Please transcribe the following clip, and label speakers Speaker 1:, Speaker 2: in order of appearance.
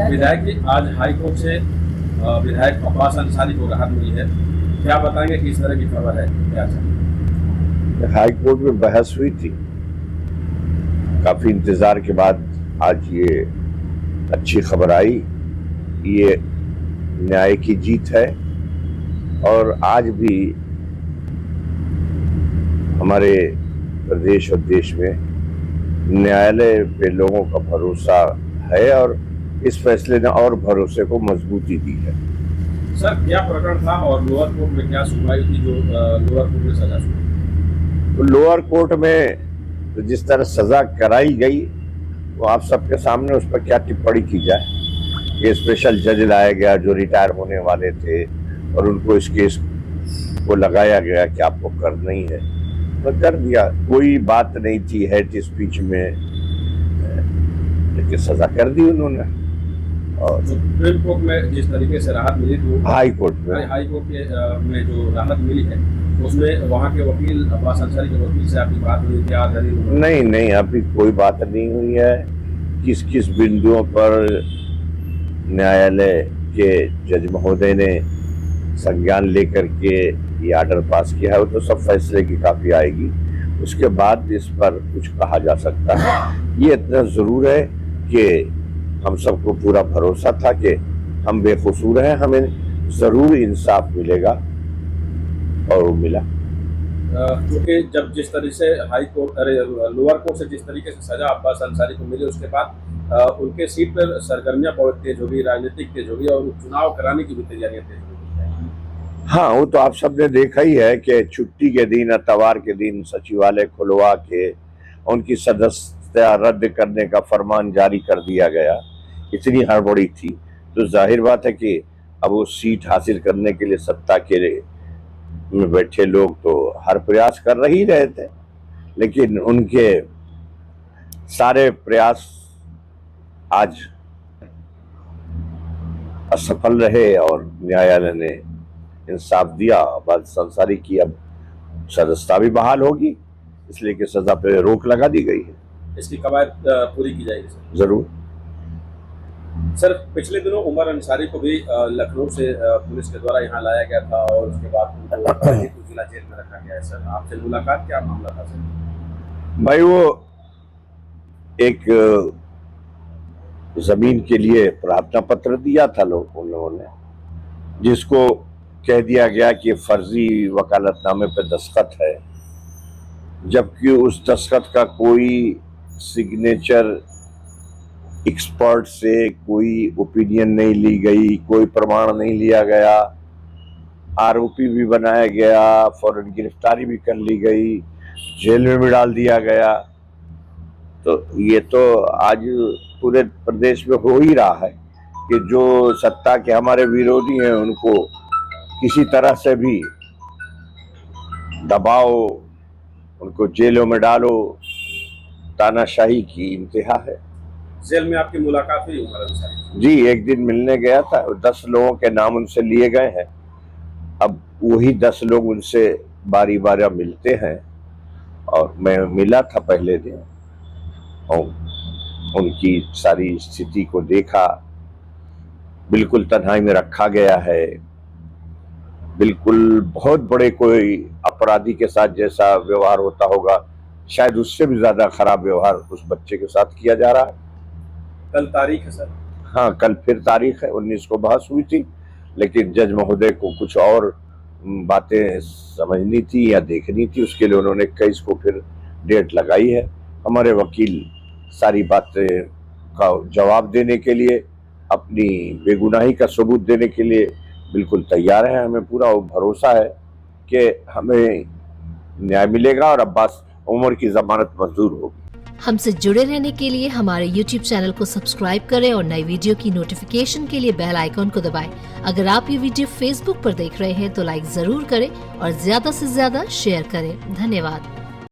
Speaker 1: विधायक जी, आज high court से विधायक अब्बास अंसारी को राहत मिली है, क्या बताएंगे किस तरह की खबर है, क्या चाहिए?
Speaker 2: हाई कोर्ट में बहस हुई थी, काफी इंतजार के बाद आज ये अच्छी खबर आई। ये न्याय की जीत है और आज भी हमारे प्रदेश और देश में न्यायालय पे लोगों का भरोसा है और इस फैसले ने और भरोसे को मजबूती दी है।
Speaker 1: सर, क्या प्रकरण था और लोअर कोर्ट में क्या सुनवाई थी जो लोअर कोर्ट में सजा सुनाई?
Speaker 2: तो लोअर कोर्ट में तो जिस तरह सजा कराई गई वो आप सबके सामने उस पर क्या टिप्पणी की जाए। ये स्पेशल जज लाया गया जो रिटायर होने वाले थे और उनको इस केस को लगाया गया कि आपको करना ही है, तो कर दिया। कोई बात नहीं थी हेट स्पीच में, लेकिन सजा कर दी उन्होंने। और
Speaker 1: सुप्रीम कोर्ट में जिस तरीके से राहत मिली तो
Speaker 2: हाई कोर्ट
Speaker 1: में जो राहत मिली है उसमें वहाँ के वकील अब्बास अंसारी के वकील से आपकी बात हुई क्या?
Speaker 2: नहीं, अभी कोई बात नहीं हुई है। किस किस बिंदुओं पर न्यायालय के जज महोदय ने संज्ञान लेकर के ये ऑर्डर पास किया है वो तो सब फैसले की काफी आएगी, उसके बाद इस पर कुछ कहा जा सकता है। ये इतना जरूर है कि हम सबको पूरा भरोसा था कि हम बेकसूर हैं, हमें जरूर इंसाफ मिलेगा और वो मिला।
Speaker 1: क्योंकि जब जिस तरीके से हाई कोर्ट लोअर कोर्ट से जिस तरीके से सजा अब्बास अंसारी को मिली उसके बाद उनके सीट पर सरगर्मियां बहुत तेज होगी, राजनीतिक तेज होगी और चुनाव कराने की भी तैयारियां तेज होगी।
Speaker 2: हाँ, वो तो आप सबने देखा ही है कि छुट्टी के दिन, इतवार के दिन सचिवालय खुलवा के उनकी सदस्यता रद्द करने का फरमान जारी कर दिया गया। इतनी हड़बड़ी थी तो जाहिर बात है कि अब वो सीट हासिल करने के लिए सत्ता के में बैठे लोग तो हर प्रयास कर ही रहे थे, लेकिन उनके सारे प्रयास आज असफल रहे और न्यायालय ने इंसाफ दिया। अब्बास अंसारी की अब सदस्यता भी बहाल होगी, इसलिए कि सजा पे रोक लगा दी गई है।
Speaker 1: इसकी कवायद पूरी की जाएगी सर?
Speaker 2: जरूर।
Speaker 1: सर, पिछले दिनों उमर अंसारी को भी लखनऊ से पुलिस के द्वारा यहाँ लाया गया था और उसके बाद उनको जिला जेल में रखा गया है। सर, आपसे मुलाकात, क्या मामला था सर?
Speaker 2: भाई, वो एक जमीन के लिए प्रार्थना पत्र दिया था उन लोगों ने, जिसको कह दिया गया कि फर्जी वकालतनामे पर दस्तखत है, जबकि उस दस्तखत का कोई सिग्नेचर एक्सपर्ट से कोई ओपिनियन नहीं ली गई, कोई प्रमाण नहीं लिया गया, आरोपी भी बनाया गया, फौरन गिरफ्तारी भी कर ली गई, जेल में भी डाल दिया गया। तो ये तो आज पूरे प्रदेश में हो ही रहा है कि जो सत्ता के हमारे विरोधी हैं उनको किसी तरह से भी दबाओ, उनको जेलों में डालो, तानाशाही की इंतहा है।
Speaker 1: जेल में आपकी मुलाकात हुई उमर अंसारी?
Speaker 2: जी, एक दिन मिलने गया था। 10 लोगों के नाम उनसे लिए गए हैं, अब वही 10 लोग उनसे बारी बारी मिलते हैं और मैं मिला था पहले दिन और उनकी सारी स्थिति को देखा। बिल्कुल तन्हाई में रखा गया है, बिल्कुल बहुत बड़े कोई अपराधी के साथ जैसा व्यवहार होता होगा शायद उससे भी ज्यादा खराब व्यवहार उस बच्चे के साथ किया जा रहा है।
Speaker 1: कल तारीख है सर?
Speaker 2: हाँ, कल फिर तारीख है। 19 को बहस हुई थी, लेकिन जज महोदय को कुछ और बातें समझनी थी या देखनी थी, उसके लिए उन्होंने 21 को फिर डेट लगाई है। हमारे वकील सारी बातें का जवाब देने के लिए, अपनी बेगुनाही का सबूत देने के लिए बिल्कुल तैयार है। हमें पूरा भरोसा है कि हमें न्याय मिलेगा और अब्बास उमर की जमानत मंजूर होगी।
Speaker 3: हमसे जुड़े रहने के लिए हमारे YouTube चैनल को सब्सक्राइब करें और नई वीडियो की नोटिफिकेशन के लिए बेल आइकॉन को दबाएं। अगर आप ये वीडियो Facebook पर देख रहे हैं तो लाइक जरूर करें और ज्यादा से ज्यादा शेयर करें। धन्यवाद।